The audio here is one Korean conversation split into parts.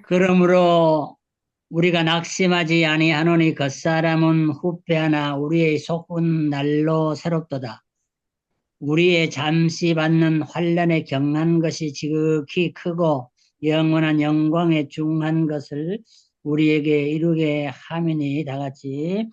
그러므로 우리가 낙심하지 아니하노니 겉사람은 후패하나 우리의 속은 날로 새롭도다. 우리의 잠시 받는 환난에 경한 것이 지극히 크고 영원한 영광에 중한 것을 우리에게 이루게 하미니. 다 같이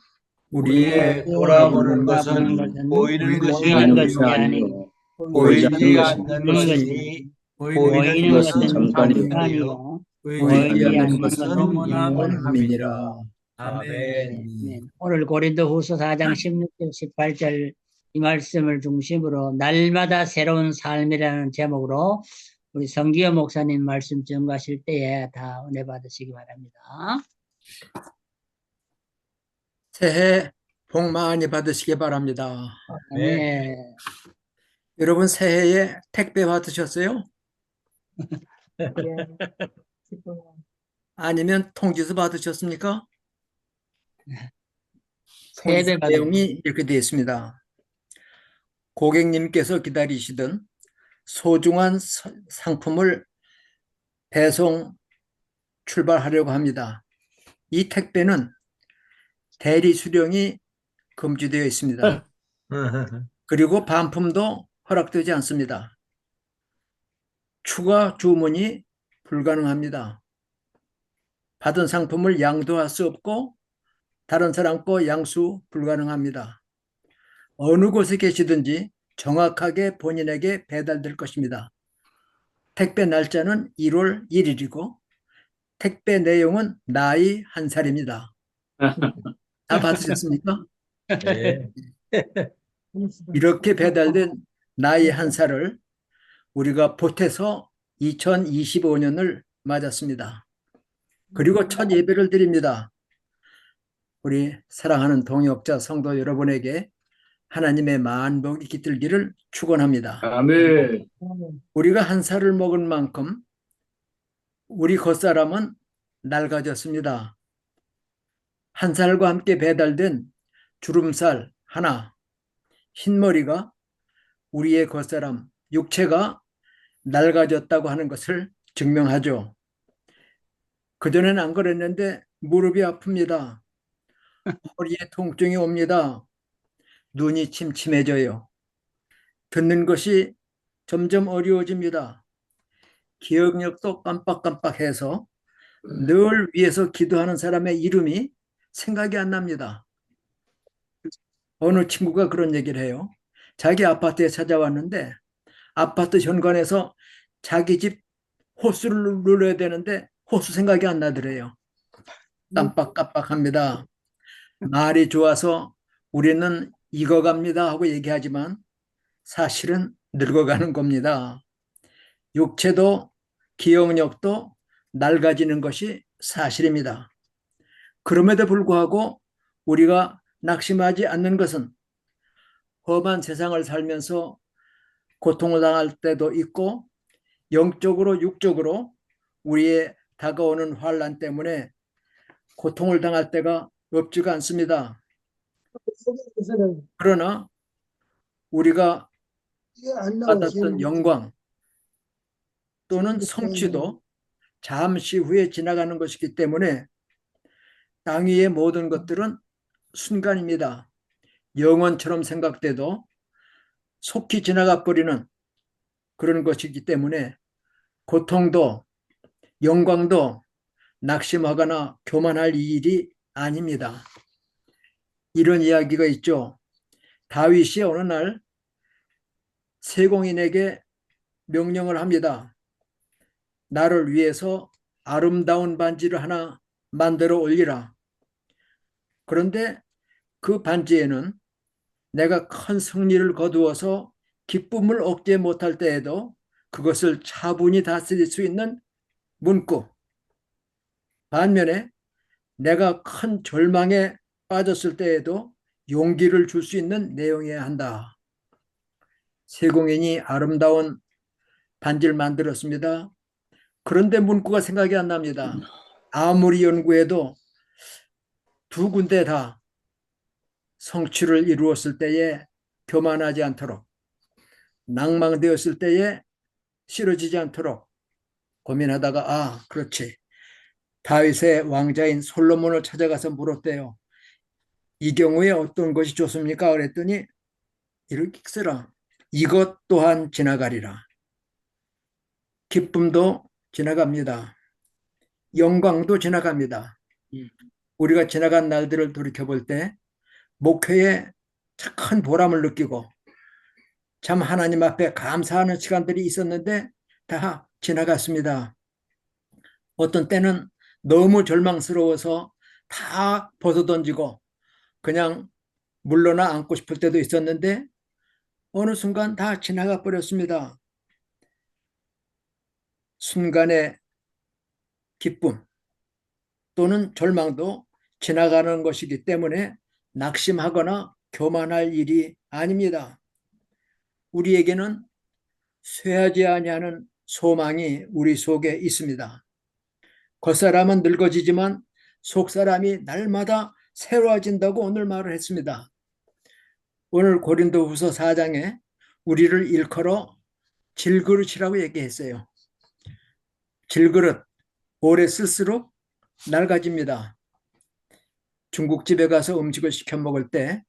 우리의 우리의 돌아보는 돌아보는 것은 것은 보이는 것이 보이는 것이 아니요 아니고 보이지 않는 보이는 것이 것이니 보이는 보이는 것은 것은 잠깐이요 잠깐이고 보이지 보이지 않는 않는 것은 것은 영원합니다. 영원함이니라. 아멘. 네. 오늘 고린도후서 4장 16절 18절 이 말씀을 중심으로 날마다 새로운 삶이라는 제목으로 우리 성기호 목사님 말씀 전가하실 때에 다 은혜 받으시기 바랍니다. 새해 복 많이 받으시기 바랍니다. 네. 여러분 새해에 택배 받으셨어요? 아니면 통지서 받으셨습니까? 통지서 세배 받으 내용이 이렇게 되어 있습니다. 고객님께서 기다리시던 소중한 상품을 배송 출발하려고 합니다. 이 택배는 대리 수령이 금지되어 있습니다. 그리고 반품도 허락되지 않습니다. 추가 주문이 불가능합니다. 받은 상품을 양도할 수 없고 다른 사람 거 양수 불가능합니다. 어느 곳에 계시든지 정확하게 본인에게 배달될 것입니다. 택배 날짜는 1월 1일이고 택배 내용은 나이 1살입니다. 다 받으셨습니까? 네. 이렇게 배달된 나이 1살을 우리가 보태서 2025년을 맞았습니다. 그리고 첫 예배를 드립니다. 우리 사랑하는 동역자 성도 여러분에게 하나님의 만복이 깃들기를 축원합니다. 아멘. 우리가 1살을 먹은 만큼 우리 겉사람은 낡아졌습니다. 1살과 함께 배달된 주름살 하나, 흰머리가 우리의 겉사람, 육체가 낡아졌다고 하는 것을 증명하죠. 그전에는 안 그랬는데 무릎이 아픕니다. 허리에 통증이 옵니다. 눈이 침침해져요. 듣는 것이 점점 어려워집니다. 기억력도 깜빡깜빡해서 늘 위에서 기도하는 사람의 이름이 생각이 안 납니다. 어느 친구가 그런 얘기를 해요. 자기 아파트에 찾아왔는데 아파트 현관에서 자기 집 호수를 눌러야 되는데 호수 생각이 안 나더래요. 깜빡깜빡합니다. 말이 좋아서 우리는 익어갑니다 하고 얘기하지만 사실은 늙어가는 겁니다. 육체도 기억력도 낡아지는 것이 사실입니다. 그럼에도 불구하고 우리가 낙심하지 않는 것은 험한 세상을 살면서 고통을 당할 때도 있고 영적으로 육적으로 우리의 다가오는 환난 때문에 고통을 당할 때가 없지가 않습니다. 그러나 우리가 받았던 영광 또는 성취도 잠시 후에 지나가는 것이기 때문에 땅 위의 모든 것들은 순간입니다. 영원처럼 생각돼도 속히 지나가 버리는 그런 것이기 때문에 고통도 영광도 낙심하거나 교만할 일이 아닙니다. 이런 이야기가 있죠. 다윗이 어느 날 세공인에게 명령을 합니다. 나를 위해서 아름다운 반지를 하나 만들어 올리라. 그런데 그 반지에는 내가 큰 승리를 거두어서 기쁨을 얻지 못할 때에도 그것을 차분히 다스릴 수 있는 문구, 반면에 내가 큰 절망에 빠졌을 때에도 용기를 줄 수 있는 내용이어야 한다. 세공인이 아름다운 반지를 만들었습니다. 그런데 문구가 생각이 안 납니다. 아무리 연구해도 두 군데 다 성취를 이루었을 때에 교만하지 않도록, 낭망되었을 때에 싫어지지 않도록 고민하다가 그렇지. 다윗의 왕자인 솔로몬을 찾아가서 물었대요. 이 경우에 어떤 것이 좋습니까? 그랬더니 이렇게 쓰라. 이것 또한 지나가리라. 기쁨도 지나갑니다. 영광도 지나갑니다. 우리가 지나간 날들을 돌이켜볼 때 목회에 큰 보람을 느끼고 참 하나님 앞에 감사하는 시간들이 있었는데 다 지나갔습니다. 어떤 때는 너무 절망스러워서 다 벗어던지고 그냥 물러나 앉고 싶을 때도 있었는데 어느 순간 다 지나가 버렸습니다. 순간의 기쁨 또는 절망도 지나가는 것이기 때문에 낙심하거나 교만할 일이 아닙니다. 우리에게는 쇠하지 아니하는 소망이 우리 속에 있습니다. 겉사람은 늙어지지만 속사람이 날마다 새로워진다고 오늘 말을 했습니다. 오늘 고린도후서 4장에 우리를 일컬어 질그릇이라고 얘기했어요. 질그릇, 오래 쓸수록 낡아집니다. 중국집에 가서 음식을 시켜 먹을 때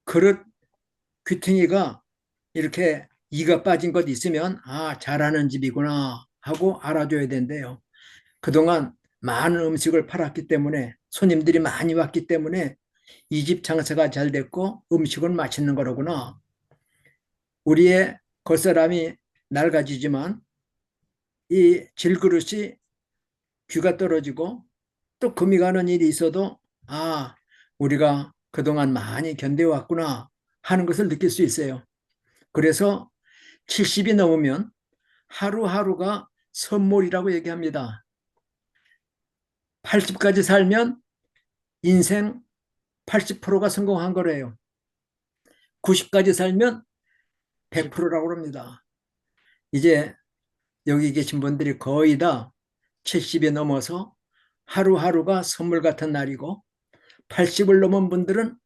그릇 귀퉁이가 이렇게 이가 빠진 것 있으면 잘하는 집이구나 하고 알아줘야 된대요. 그동안 많은 음식을 팔았기 때문에 손님들이 많이 왔기 때문에 이 집 장사가 잘 됐고 음식은 맛있는 거로구나. 우리의 겉사람이 낡아지지만 이 질그릇이 귀가 떨어지고 또 금이 가는 일이 있어도 우리가 그동안 많이 견뎌왔구나 하는 것을 느낄 수 있어요. 그래서 70이 넘으면 하루하루가 선물이라고 얘기합니다. 80까지 살면 인생 80%가 성공한 거래요. 90까지 살면 100%라고 합니다. 이제 여기 계신 분들이 거의 다 70이 넘어서 하루하루가 선물 같은 날이고 80을 넘은 분들은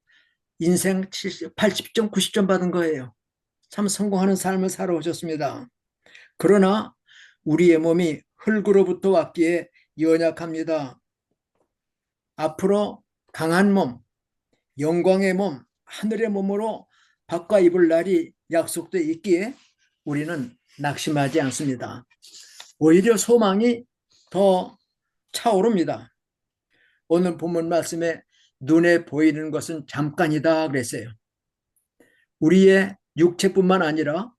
인생 80점, 90점 받은 거예요. 참 성공하는 삶을 살아오셨습니다. 그러나 우리의 몸이 흙으로부터 왔기에 연약합니다. 앞으로 강한 몸, 영광의 몸, 하늘의 몸으로 바꿔 입을 날이 약속되어 있기에 우리는 낙심하지 않습니다. 오히려 소망이 더 차오릅니다. 오늘 본문 말씀에 눈에 보이는 것은 잠깐이다 그랬어요. 우리의 육체뿐만 아니라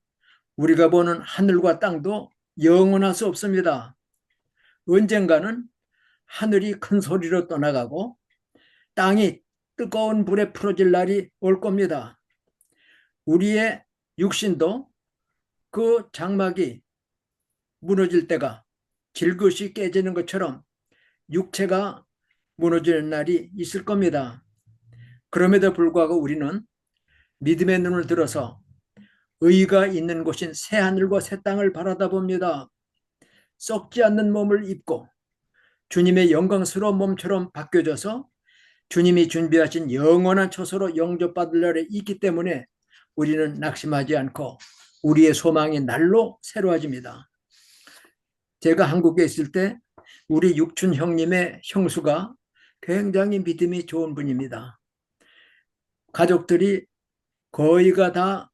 우리가 보는 하늘과 땅도 영원할 수 없습니다. 언젠가는 하늘이 큰 소리로 떠나가고 땅이 뜨거운 불에 풀어질 날이 올 겁니다. 우리의 육신도 그 장막이 무너질 때가 질것이 깨지는 것처럼 육체가 무너지는 날이 있을 겁니다. 그럼에도 불구하고 우리는 믿음의 눈을 들어서 의가 있는 곳인 새 하늘과 새 땅을 바라다 봅니다. 썩지 않는 몸을 입고 주님의 영광스러운 몸처럼 바뀌어져서 주님이 준비하신 영원한 처소로 영접받을 날에 있기 때문에 우리는 낙심하지 않고 우리의 소망이 날로 새로워집니다. 제가 한국에 있을 때 우리 육춘 형님의 형수가 굉장히 믿음이 좋은 분입니다. 가족들이 거의가 다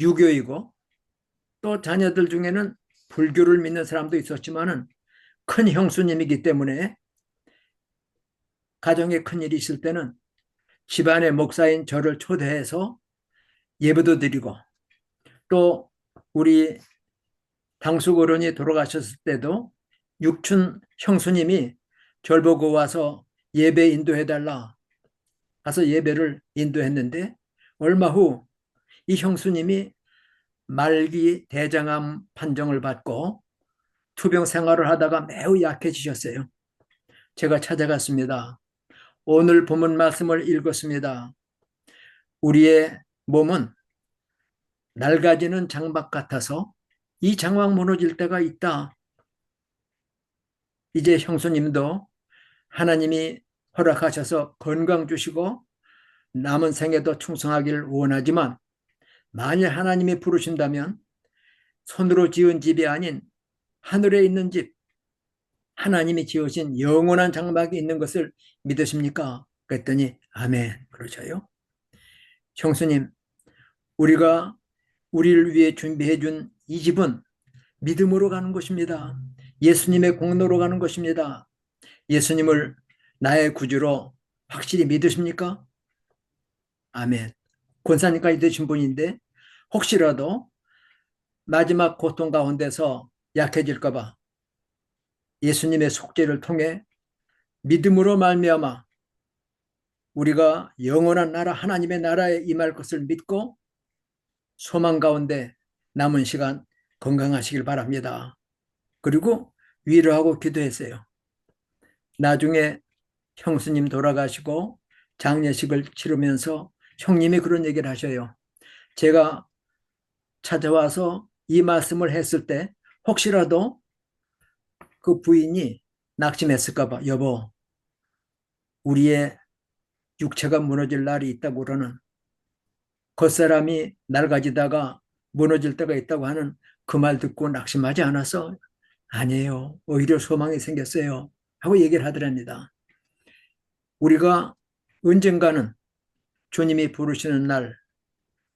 유교이고 또 자녀들 중에는 불교를 믿는 사람도 있었지만은 큰 형수님이기 때문에 가정에 큰일이 있을 때는 집안의 목사인 저를 초대해서 예배도 드리고 또 우리 당숙어른이 돌아가셨을 때도 육춘 형수님이 절 보고 와서 예배 인도해달라 가서 예배를 인도했는데 얼마 후 이 형수님이 말기 대장암 판정을 받고 투병 생활을 하다가 매우 약해지셨어요. 제가 찾아갔습니다. 오늘 본문 말씀을 읽었습니다. 우리의 몸은 낡아지는 장막 같아서 이 장막 무너질 때가 있다. 이제 형수님도 하나님이 허락하셔서 건강 주시고 남은 생에도 충성하기를 원하지만 만일 하나님이 부르신다면 손으로 지은 집이 아닌 하늘에 있는 집, 하나님이 지으신 영원한 장막이 있는 것을 믿으십니까? 그랬더니 아멘 그러셔요. 형수님, 우리가 우리를 위해 준비해 준 이 집은 믿음으로 가는 것입니다. 예수님의 공로로 가는 것입니다. 예수님을 나의 구주로 확실히 믿으십니까? 아멘. 권사님까지 되신 분인데 혹시라도 마지막 고통 가운데서 약해질까 봐 예수님의 속죄를 통해 믿음으로 말미암아 우리가 영원한 나라 하나님의 나라에 임할 것을 믿고 소망 가운데 남은 시간 건강하시길 바랍니다. 그리고 위로하고 기도했어요. 나중에 형수님 돌아가시고 장례식을 치르면서 형님이 그런 얘기를 하셔요. 제가 찾아와서 이 말씀을 했을 때 혹시라도 그 부인이 낙심했을까 봐 여보, 우리의 육체가 무너질 날이 있다고 그러는 겉사람이 낡아지다가 무너질 때가 있다고 하는 그 말 듣고 낙심하지 않았어? 아니에요. 오히려 소망이 생겼어요. 하고 얘기를 하더랍니다. 우리가 언젠가는 주님이 부르시는 날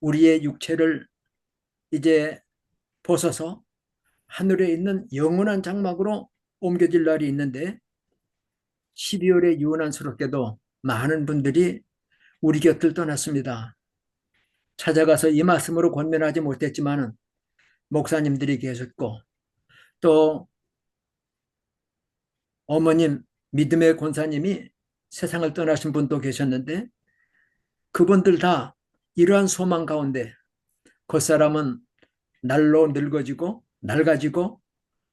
우리의 육체를 이제 벗어서 하늘에 있는 영원한 장막으로 옮겨질 날이 있는데 12월에 유난스럽게도 많은 분들이 우리 곁을 떠났습니다. 찾아가서 이 말씀으로 권면하지 못했지만은 목사님들이 계셨고 또 어머님 믿음의 권사님이 세상을 떠나신 분도 계셨는데 그분들 다 이러한 소망 가운데 겉사람은 날로 늙어지고 낡아지고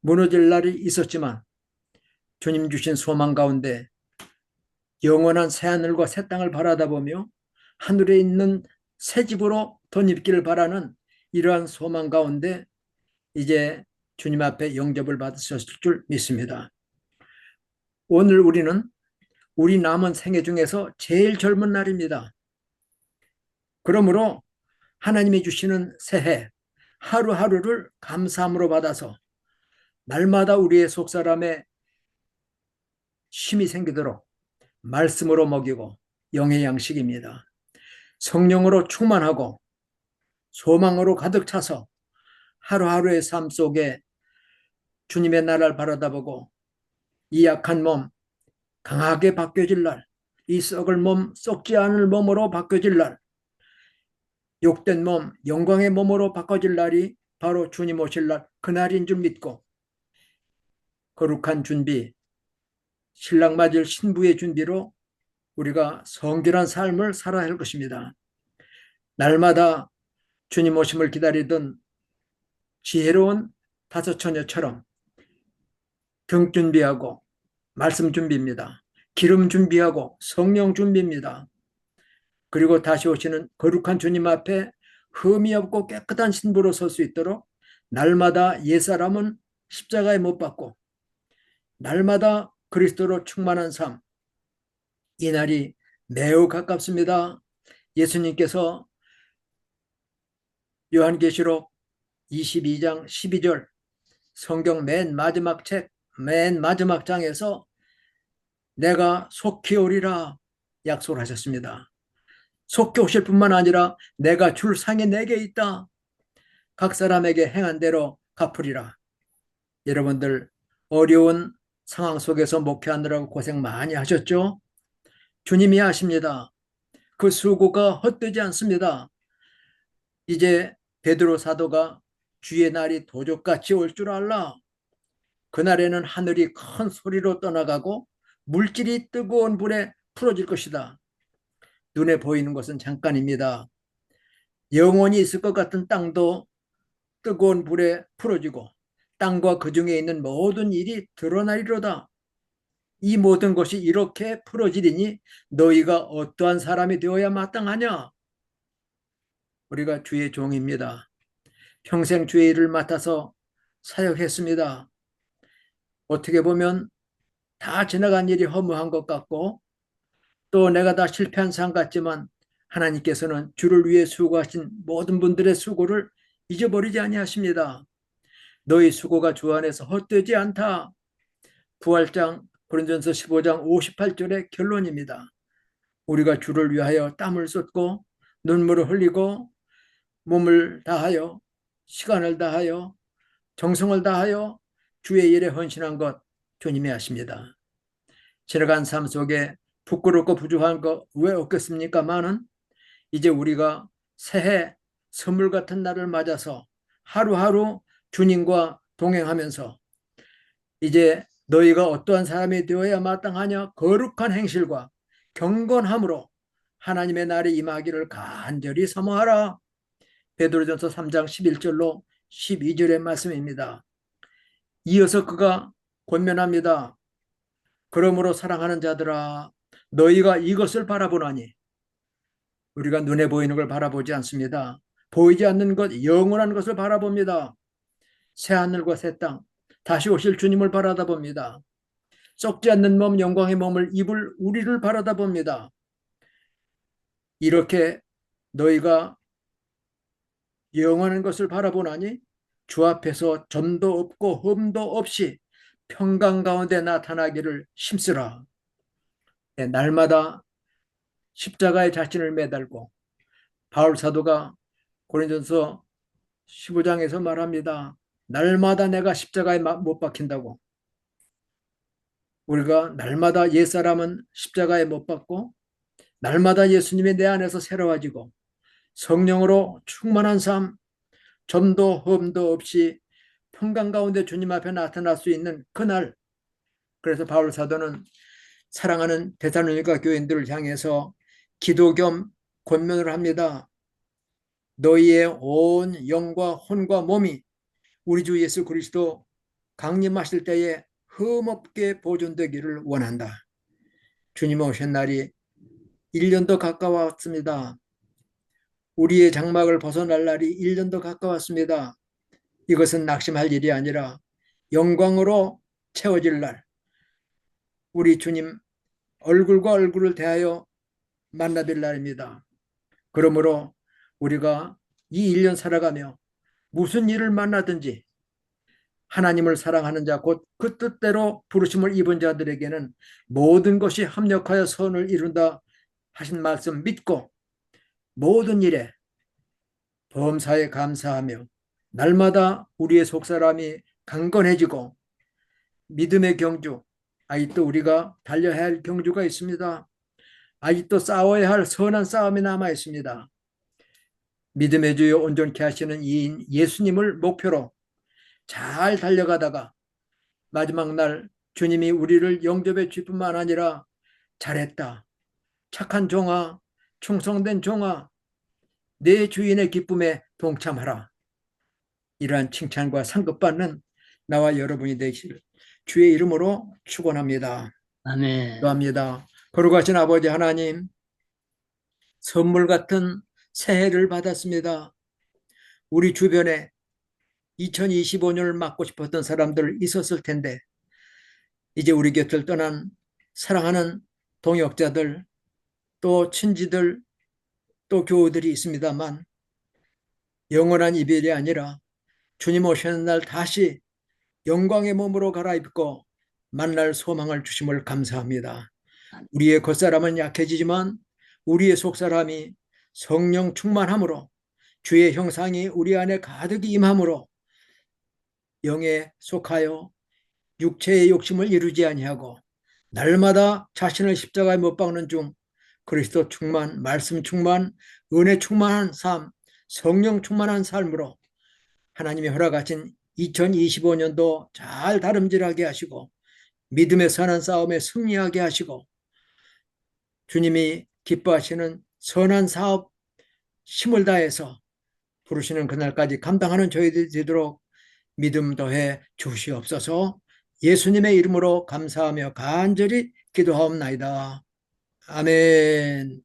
무너질 날이 있었지만 주님 주신 소망 가운데 영원한 새하늘과 새 땅을 바라다보며 하늘에 있는 새 집으로 덧입기를 바라는 이러한 소망 가운데 이제 주님 앞에 영접을 받으셨을 줄 믿습니다. 오늘 우리는 우리 남은 생애 중에서 제일 젊은 날입니다. 그러므로 하나님이 주시는 새해 하루하루를 감사함으로 받아서 날마다 우리의 속사람에 쉼이 생기도록 말씀으로 먹이고 영의 양식입니다. 성령으로 충만하고 소망으로 가득 차서 하루하루의 삶 속에 주님의 나라를 바라다보고 이 약한 몸 강하게 바뀌어질 날, 이 썩을 몸 썩지 않을 몸으로 바뀌어질 날, 욕된 몸 영광의 몸으로 바꿔질 날이 바로 주님 오실 날 그날인 줄 믿고 거룩한 준비, 신랑 맞을 신부의 준비로 우리가 성결한 삶을 살아야 할 것입니다. 날마다 주님 오심을 기다리던 지혜로운 다섯 처녀처럼 경 준비하고 말씀 준비입니다. 기름 준비하고 성령 준비입니다. 그리고 다시 오시는 거룩한 주님 앞에 흠이 없고 깨끗한 신부로 설 수 있도록 날마다 옛사람은 십자가에 못 박고 날마다 그리스도로 충만한 삶, 이 날이 매우 가깝습니다. 예수님께서 요한계시록 22장 12절 성경 맨 마지막 책, 맨 마지막 장에서 내가 속히 오리라 약속을 하셨습니다. 속히 오실 뿐만 아니라 내가 줄 상이 내게 있다. 각 사람에게 행한 대로 갚으리라. 여러분들 어려운 상황 속에서 목회하느라고 고생 많이 하셨죠? 주님이 아십니다. 그 수고가 헛되지 않습니다. 이제 베드로 사도가 주의 날이 도적같이 올 줄 알라. 그날에는 하늘이 큰 소리로 떠나가고 물질이 뜨거운 불에 풀어질 것이다. 눈에 보이는 것은 잠깐입니다. 영원히 있을 것 같은 땅도 뜨거운 불에 풀어지고 땅과 그 중에 있는 모든 일이 드러나리로다. 이 모든 것이 이렇게 풀어지리니 너희가 어떠한 사람이 되어야 마땅하냐? 우리가 주의 종입니다. 평생 주의 일을 맡아서 사역했습니다. 어떻게 보면 다 지나간 일이 허무한 것 같고 또 내가 다 실패한 삶 같지만 하나님께서는 주를 위해 수고하신 모든 분들의 수고를 잊어버리지 아니하십니다. 너희 수고가 주 안에서 헛되지 않다. 부활장 고린도전서 15장 58절의 결론입니다. 우리가 주를 위하여 땀을 쏟고 눈물을 흘리고 몸을 다하여 시간을 다하여 정성을 다하여 주의 일에 헌신한 것 주님이 아십니다. 지나간 삶 속에 부끄럽고 부족한 거 왜 없겠습니까마는 이제 우리가 새해 선물 같은 날을 맞아서 하루하루 주님과 동행하면서 이제 너희가 어떠한 사람이 되어야 마땅하냐 거룩한 행실과 경건함으로 하나님의 날이 임하기를 간절히 사모하라. 베드로전서 3장 11절로 12절의 말씀입니다. 이어서 그가 권면합니다. 그러므로 사랑하는 자들아 너희가 이것을 바라보나니, 우리가 눈에 보이는 걸 바라보지 않습니다. 보이지 않는 것, 영원한 것을 바라봅니다. 새하늘과 새 땅, 다시 오실 주님을 바라다봅니다. 썩지 않는 몸, 영광의 몸을 입을 우리를 바라다봅니다. 이렇게 너희가 영원한 것을 바라보나니 주 앞에서 점도 없고 흠도 없이 평강 가운데 나타나기를 힘쓰라. 날마다 십자가에 자신을 매달고, 바울 사도가 고린도전서 15장에서 말합니다. 날마다 내가 십자가에 못 박힌다고. 우리가 날마다 옛사람은 십자가에 못 박고 날마다 예수님이 내 안에서 새로워지고 성령으로 충만한 삶, 점도 흠도 없이 평강 가운데 주님 앞에 나타날 수 있는 그날, 그래서 바울 사도는 사랑하는 데살로니가 교인들을 향해서 기도 겸 권면을 합니다. 너희의 온 영과 혼과 몸이 우리 주 예수 그리스도 강림하실 때에 흠없게 보존되기를 원한다. 주님 오신 날이 1년도 가까웠습니다. 우리의 장막을 벗어날 날이 1년도 가까웠습니다. 이것은 낙심할 일이 아니라 영광으로 채워질 날, 우리 주님 얼굴과 얼굴을 대하여 만나뵐 날입니다. 그러므로 우리가 이 1년 살아가며 무슨 일을 만나든지 하나님을 사랑하는 자, 곧 그 뜻대로 부르심을 입은 자들에게는 모든 것이 합력하여 선을 이룬다 하신 말씀 믿고 모든 일에 범사에 감사하며 날마다 우리의 속사람이 강건해지고 믿음의 경주, 아직도 우리가 달려야 할 경주가 있습니다. 아직도 싸워야 할 선한 싸움이 남아 있습니다. 믿음의 주여 온전케 하시는 이인 예수님을 목표로 잘 달려가다가 마지막 날 주님이 우리를 영접해 줄 뿐만 아니라 잘했다, 착한 종아, 충성된 종아, 내 주인의 기쁨에 동참하라, 이러한 칭찬과 상급받는 나와 여러분이 되시길 주의 이름으로 축원합니다. 아멘. 기도합니다. 거룩하신 아버지 하나님, 선물 같은 새해를 받았습니다. 우리 주변에 2025년을 맞고 싶었던 사람들 있었을 텐데 이제 우리 곁을 떠난 사랑하는 동역자들, 또 친지들, 또 교우들이 있습니다만 영원한 이별이 아니라 주님 오시는 날 다시 영광의 몸으로 갈아입고 만날 소망을 주심을 감사합니다. 우리의 겉사람은 약해지지만 우리의 속사람이 성령 충만함으로 주의 형상이 우리 안에 가득히 임함으로 영에 속하여 육체의 욕심을 이루지 아니하고 날마다 자신을 십자가에 못 박는 중 그리스도 충만, 말씀 충만, 은혜 충만한 삶, 성령 충만한 삶으로 하나님이 허락하신 2025년도 잘 다름질하게 하시고 믿음의 선한 싸움에 승리하게 하시고 주님이 기뻐하시는 선한 사업 힘을 다해서 부르시는 그날까지 감당하는 저희들이 되도록 믿음 더해 주시옵소서. 예수님의 이름으로 감사하며 간절히 기도하옵나이다. 아멘.